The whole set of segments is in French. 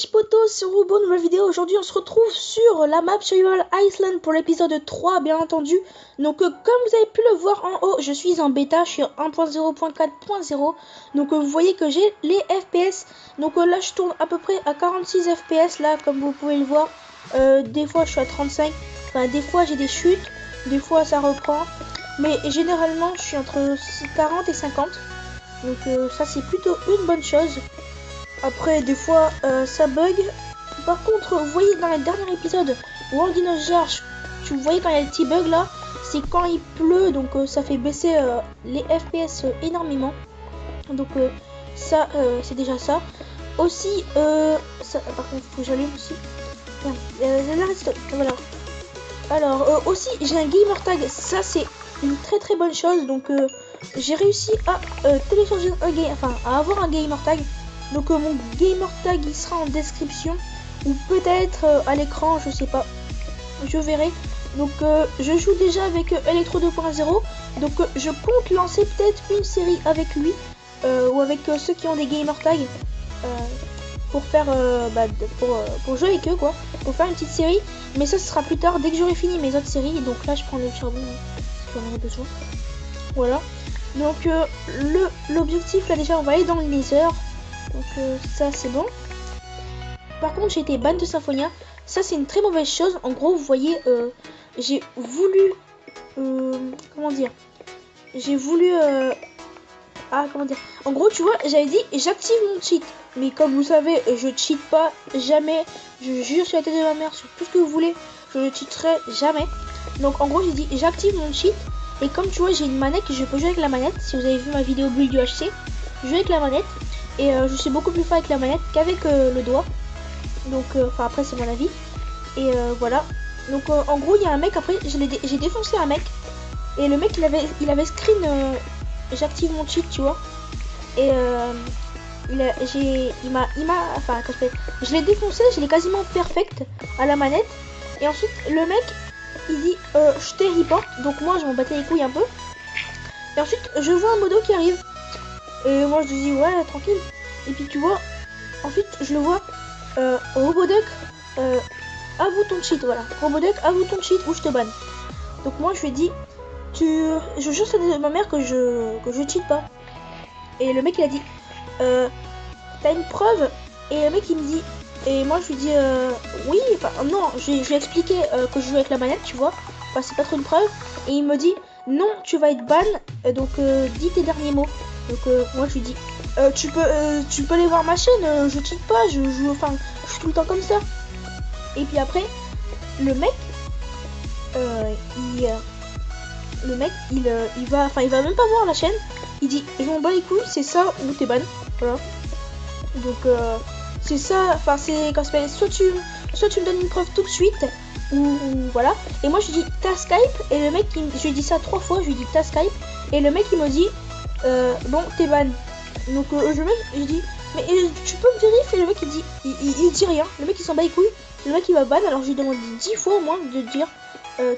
Potos, c'est Robo, nouvelle vidéo. Aujourd'hui, on se retrouve sur la map Survival Island pour l'épisode 3, bien entendu. Donc, comme vous avez pu le voir en haut, je suis en bêta, je suis 1.0.4.0. Donc, vous voyez que j'ai les FPS. Donc, là, je tourne à peu près à 46 FPS, là, comme vous pouvez le voir. Des fois, je suis à 35. Enfin, des fois, j'ai des chutes. Des fois, ça reprend. Mais généralement, je suis entre 40 et 50. Donc, ça, c'est plutôt une bonne chose. Après, des fois, ça bug. Par contre, vous voyez dans le dernier épisode, World Dinosaur, tu voyais quand il y a le petit bug là, c'est quand il pleut, donc ça fait baisser les FPS énormément. Donc ça, c'est déjà ça. Aussi, ça, par contre, faut que j'allume aussi. Voilà. Alors, aussi, j'ai un gamer tag. Ça, c'est une très bonne chose. Donc, j'ai réussi à télécharger un game, enfin, à avoir un gamer tag. Donc mon gamer tag il sera en description ou peut-être à l'écran, je sais pas, je verrai. Donc je joue déjà avec Electro 2.0, donc je compte lancer peut-être une série avec lui ou avec ceux qui ont des gamer tags pour faire pour jouer avec eux quoi, pour faire une petite série. Mais ça ce sera plus tard dès que j'aurai fini mes autres séries. Donc là je prends le charbon si j'en ai besoin. Voilà. Donc l'objectif là déjà on va aller dans le Nether. Donc ça c'est bon. Par contre j'ai été ban de Symphonia. Ça c'est une très mauvaise chose. En gros vous voyez j'ai voulu comment dire. J'ai voulu comment dire. En gros tu vois j'avais dit j'active mon cheat. Mais comme vous savez je cheat pas jamais. Je jure sur la tête de ma mère sur tout ce que vous voulez. Je ne cheaterai jamais. Donc en gros j'ai dit j'active mon cheat. Et comme tu vois j'ai une manette que je peux jouer avec la manette. Si vous avez vu ma vidéo build du HC. Je joue avec la manette. Et je suis beaucoup plus fort avec la manette qu'avec le doigt. Donc, enfin après c'est mon avis. Et voilà. Donc en gros il y a un mec, après j'ai défoncé un mec. Et le mec il avait screen, j'active mon cheat tu vois. Et enfin quand je l'ai défoncé, je l'ai quasiment perfect à la manette. Et ensuite le mec il dit je t'ai report. Donc moi je m'en battais les couilles un peu. Et ensuite je vois un modo qui arrive. Et moi je dis ouais tranquille. Et puis tu vois, ensuite je le vois, Roboduck, avoue ton cheat, voilà. Roboduck, avoue ton cheat ou je te banne. Donc moi je lui ai dit, je jure sur ma mère que je cheat pas. Et le mec il a dit, t'as une preuve? Et le mec il me dit, et moi je lui dis, oui, enfin non, je lui ai expliqué que je joue avec la manette, tu vois. Enfin c'est pas trop une preuve. Et il me dit, non, tu vas être ban, donc dis tes derniers mots. Donc moi je lui dis tu peux aller voir ma chaîne, je cheat pas, je joue tout le temps comme ça. Et puis après le mec il va même pas voir la chaîne. Il dit je m'en bats les couilles, c'est ça ou t'es ban. Voilà. Donc c'est ça, enfin c'est quand c'est soit tu me donnes une preuve tout de suite ou voilà. Et moi je lui dis t'as Skype. Et le mec je lui dis ça 3 fois, je lui dis t'as Skype. Et le mec il me dit bon t'es ban. Donc je dis mais tu peux me vérifier? Et le mec il dit rien. Le mec il s'en bat les couilles. Le mec il va ban. Alors je lui demande 10 fois au moins de dire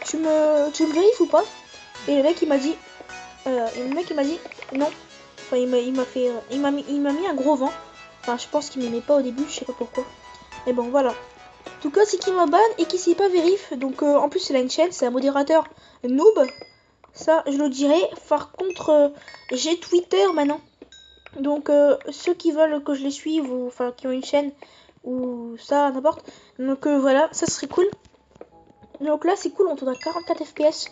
tu me vérifies ou pas? Et le mec il m'a dit non. Enfin il m'a mis un gros vent. Enfin je pense qu'il m'aimait pas au début, je sais pas pourquoi. Mais bon voilà. En tout cas c'est qu'il m'a ban et qu'il s'est pas vérif. Donc en plus c'est là une chaîne, c'est un modérateur noob. Ça je le dirais. Par contre j'ai Twitter maintenant. Donc ceux qui veulent que je les suive ou enfin qui ont une chaîne ou ça n'importe. Donc voilà, ça serait cool. Donc là c'est cool, on tourne à 44 FPS.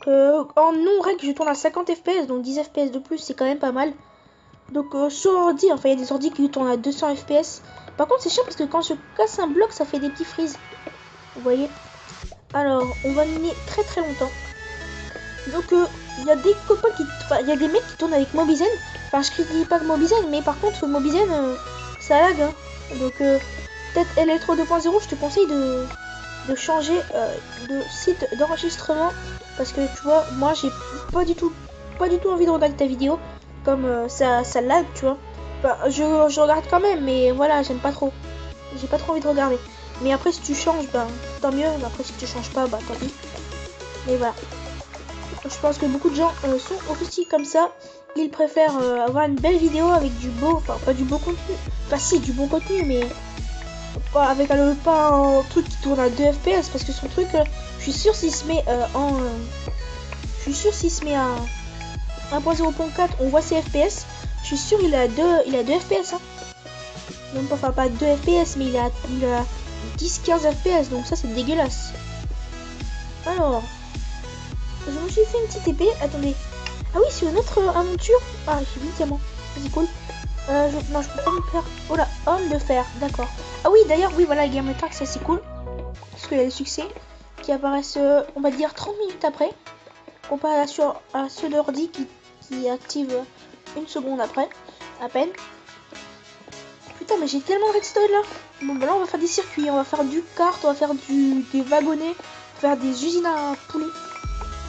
Donc en non règle je tourne à 50 FPS, donc 10 FPS de plus c'est quand même pas mal. Donc sur ordi, enfin il y a des ordi qui tournent à 200 FPS. Par contre c'est chiant parce que quand je casse un bloc ça fait des petits freeze. Vous voyez. Alors on va miner très longtemps. Donc il y a des copains il y a des mecs qui tournent avec Mobizen. Enfin je critique pas Mobizen, mais par contre Mobizen ça lag hein. Donc peut-être Electro 2.0 je te conseille de changer de site d'enregistrement. Parce que tu vois moi j'ai pas du tout envie de regarder ta vidéo. Comme ça lag tu vois. Enfin, je regarde quand même mais voilà j'aime pas trop. J'ai pas trop envie de regarder. Mais après si tu changes ben tant mieux. Après si tu changes pas bah tant pis. Mais voilà. Je pense que beaucoup de gens sont aussi comme ça. Ils préfèrent avoir une belle vidéo avec du beau, enfin pas du beau contenu. Enfin si, du bon contenu, mais Avec pas un truc qui tourne à 2 FPS parce que son truc, je suis sûr s'il se met je suis sûr s'il se met à 1.0.4, on voit ses FPS. Je suis sûr il a 2 FPS. Hein. Même pas, enfin pas 2 FPS, mais il a 10-15 FPS, donc ça c'est dégueulasse. Alors, je me suis fait une petite épée. Attendez. Ah oui, c'est une autre aventure. Ah, j'ai 8 diamants. C'est cool. Non, je peux pas me faire. Oh là, homme de fer. D'accord. Ah oui, d'ailleurs, oui, voilà, Game Attack, ça c'est cool. Parce qu'il y a le succès qui apparaissent, on va dire, 30 minutes après. Comparé à ceux d'ordi qui activent une seconde après. À peine. Putain, mais j'ai tellement de redstone là. Bon, bah là, on va faire des circuits. On va faire du kart. On va faire des wagonnets. On va faire des usines à poulet.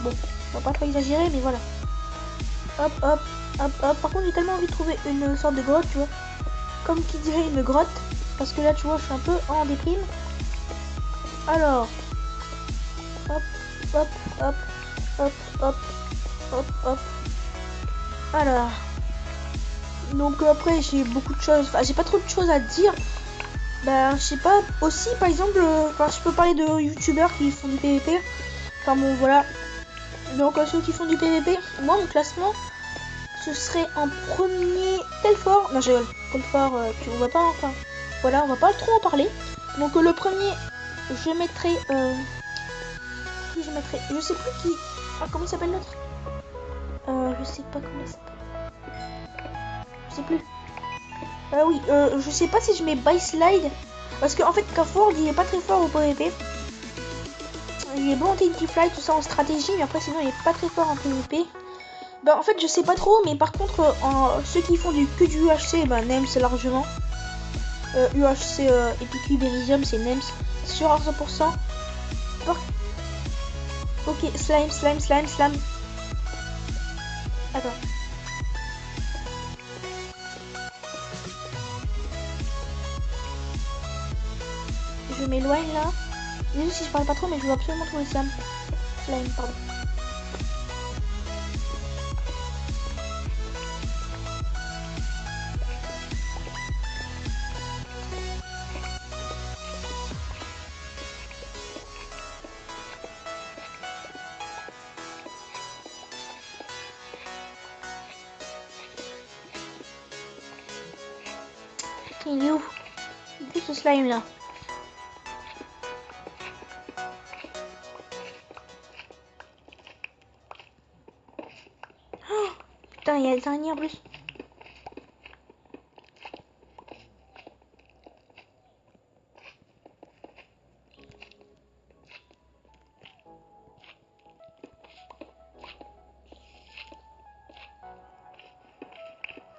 Bon, on va pas trop exagérer, mais voilà. Hop, hop, hop, hop. Par contre, j'ai tellement envie de trouver une sorte de grotte, tu vois. Comme qui dirait une grotte. Parce que là, tu vois, je suis un peu en déprime. Alors. Hop, hop, hop, hop, hop, hop, hop. Alors. Donc après, j'ai beaucoup de choses. Enfin, j'ai pas trop de choses à dire. Bah, je sais pas. Aussi, par exemple, enfin, je peux parler de youtubeurs qui font du PVP. Enfin bon, voilà. Donc ceux qui font du PVP, moi mon classement ce serait en premier Telfort. Non, j'ai Telfort, on va pas, enfin voilà, on va pas trop en parler. Donc le premier, je mettrai qui je mettrai, je sais plus qui. Ah, comment il s'appelle l'autre? Je sais pas comment il s'appelle. Je sais plus. Oui, je sais pas si je mets By Slide parce qu'en fait Carrefour il est pas très fort au PVP. Il est bon en TNT Fly, tout ça en stratégie, mais après sinon il est pas très fort en PVP. Bah en fait je sais pas trop, mais par contre ceux qui font que du UHC, bah Nems largement. UHC Epic Iberium c'est Nems, sûr à 100%. Ok, slime. Attends. Je m'éloigne là. Désolé si je parle pas trop, mais je veux absolument trouver slime, pardon. Il est où? Il est où ce slime là? Oh, putain, il y a le dernier en plus.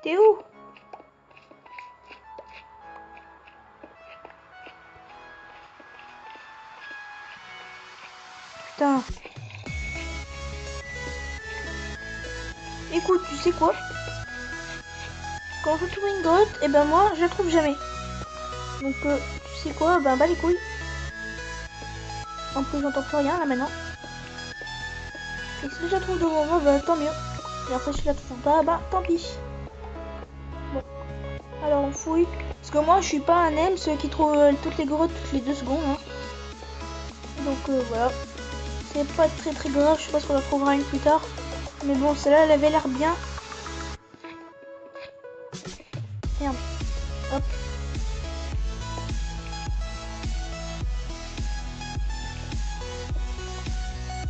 T'es où? Putain. Écoute, tu sais quoi? Quand je trouve une grotte, et ben moi, je la trouve jamais. Donc, tu sais quoi? Ben, bah les couilles. En plus, j'entends plus rien là maintenant. Et si je la trouve devant moi, bah tant mieux. Et après, si je la trouve pas, bah tant pis. Bon. Alors, on fouille. Parce que moi, je suis pas un EMS qui trouve toutes les grottes toutes les 2 secondes. Hein. Donc, voilà. C'est pas très grave. Je pense qu'on la trouvera une plus tard. Mais bon, celle-là, elle avait l'air bien. Merde. Hop.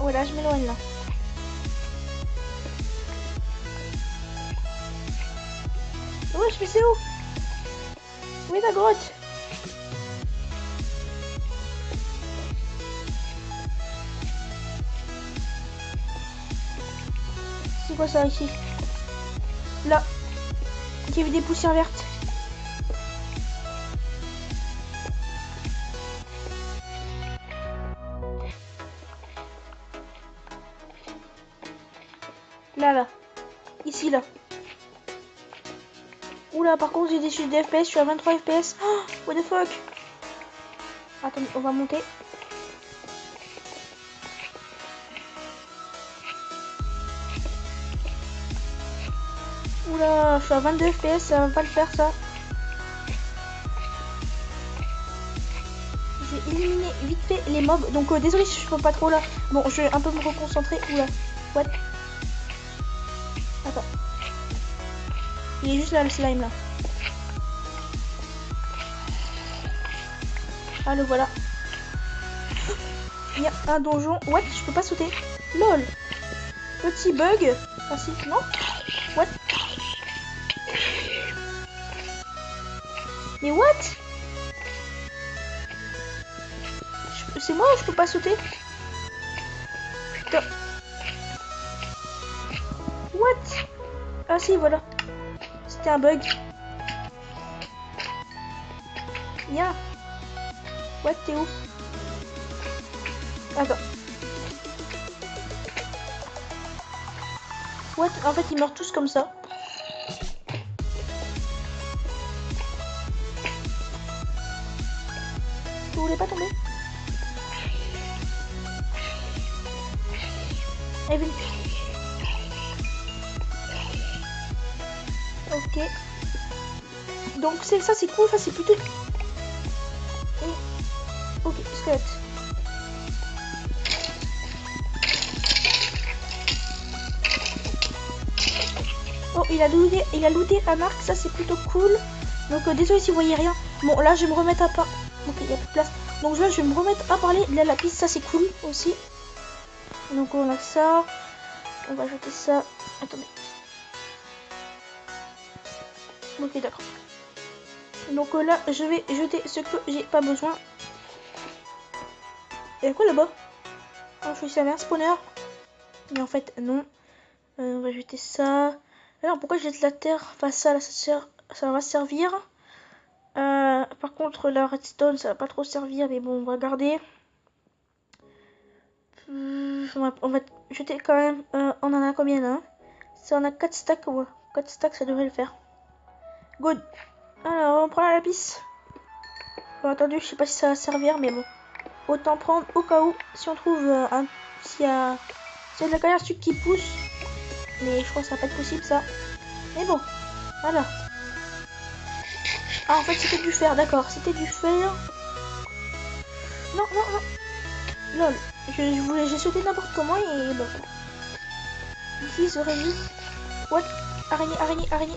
Voilà, je m'éloigne là. Ouais, je fais c'est où? Où est la grotte? C'est quoi ça ici? Là. Il y avait des poussières vertes. Là. Ici, là. Oula, par contre, j'ai des chutes de FPS, je suis à 23 FPS. Oh, what the fuck? Attendez, on va monter. Oula, je suis à 22 FPS, ça va pas le faire ça. je vais éliminer vite fait les mobs. Donc désolé si je peux pas trop là. Bon, je vais un peu me reconcentrer. Oula, what? Attends. Il est juste là le slime là. Ah le voilà. Il y a un donjon. What? Je peux pas sauter. LOL. Petit bug. Ah si, non? What? Mais what? C'est moi ou je peux pas sauter? Putain. What? Ah si, voilà. C'était un bug. Viens. What, t'es où? Attends. What? En fait, ils meurent tous comme ça. Vous voulez pas tomber? Evan. Ok. Donc ça c'est cool, ça c'est plutôt... Et... Ok, squelette. Oh, il a looté un arc, ça c'est plutôt cool. Donc désolé si vous voyez rien. Bon, là je vais me remettre à part. Ok, il y a plus de place. Donc là je vais me remettre à parler de la lapis, ça c'est cool aussi. Donc on a ça. On va jeter ça. Attendez. Ok, d'accord. Donc là je vais jeter ce que j'ai pas besoin. Il y a quoi là-bas? Oh, je suis un spawner. Mais en fait non. On va jeter ça. Alors pourquoi je jette la terre? Enfin ça, là, ça va servir. Par contre la redstone ça va pas trop servir, mais bon on va garder. On va jeter quand même. On en a combien là? Ça on a 4 stacks. Ouais. 4 stacks ça devrait le faire. Good. Alors on prend la lapis. Bon, attendu, je sais pas si ça va servir, mais bon. Autant prendre au cas où si on trouve s'il y a de la carrière qui pousse. Mais je crois que ça va pas être possible ça. Mais bon, voilà. Ah en fait c'était du fer, d'accord, c'était du fer. Non, non, non. Lol, j'ai sauté n'importe comment et bon. Ici se réunit. What? Araignée, araignée, araignée.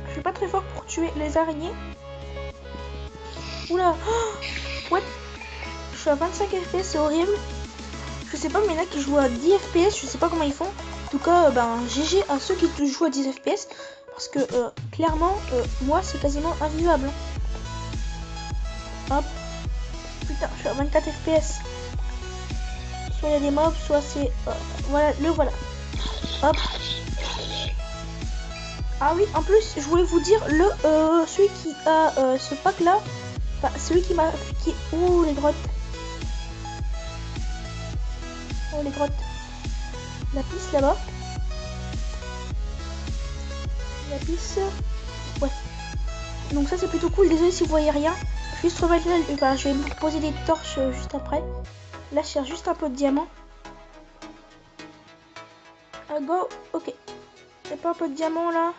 Je suis pas très fort pour tuer les araignées. Oula. Oh, what? Je suis à 25 FPS, c'est horrible. Je sais pas, mais il y en a qui jouent à 10 FPS, je sais pas comment ils font. En tout cas, ben, GG à ceux qui jouent à 10 FPS. Parce que, clairement, moi, c'est quasiment invivable. Hop. Putain, je suis à 24 FPS. Soit il y a des mobs, soit c'est... voilà, le voilà. Hop. Ah oui, en plus, je voulais vous dire, celui qui a ce pack-là, enfin, celui qui m'a... Ouh, les grottes. Oh, les grottes. La piste là-bas. La piste. Ouais. Donc ça, c'est plutôt cool. Désolé si vous voyez rien. Je vais juste remettre là. Enfin, je vais me poser des torches juste après. Là, je cherche juste un peu de diamant. Ah, go. Ok. Y'a pas un peu de diamant là?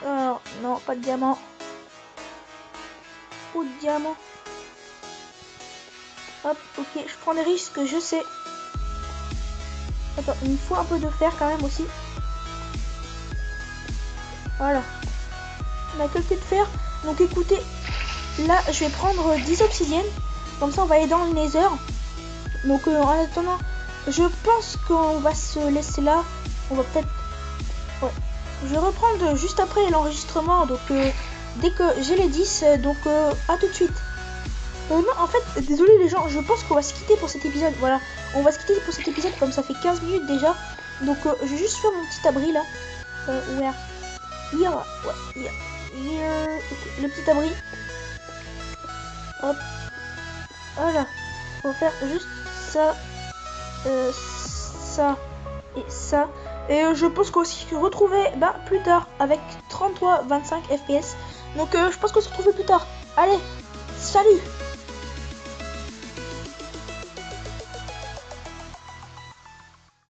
Alors, non, pas de diamant. Ou de diamant. Hop, ok, je prends des risques, je sais. Attends, il me faut un peu de fer quand même aussi. Voilà. On a quelques de fer. Donc écoutez, là, je vais prendre 10 obsidiennes. Comme ça, on va aller dans le nether. Donc en attendant, je pense qu'on va se laisser là. On va peut-être... Ouais. Je vais reprendre juste après l'enregistrement. Donc dès que j'ai les 10, donc à tout de suite. Non, en fait, désolé les gens, je pense qu'on va se quitter pour cet épisode. Voilà, on va se quitter pour cet épisode comme ça fait 15 minutes déjà. Donc, je vais juste faire mon petit abri là. Where? Here, ouais, here. Okay, le petit abri. Hop. Voilà. On va faire juste ça, ça et ça. Et je pense qu'on va se retrouver plus tard avec 33-25 FPS. Donc, je pense qu'on se retrouve plus tard. Allez, salut!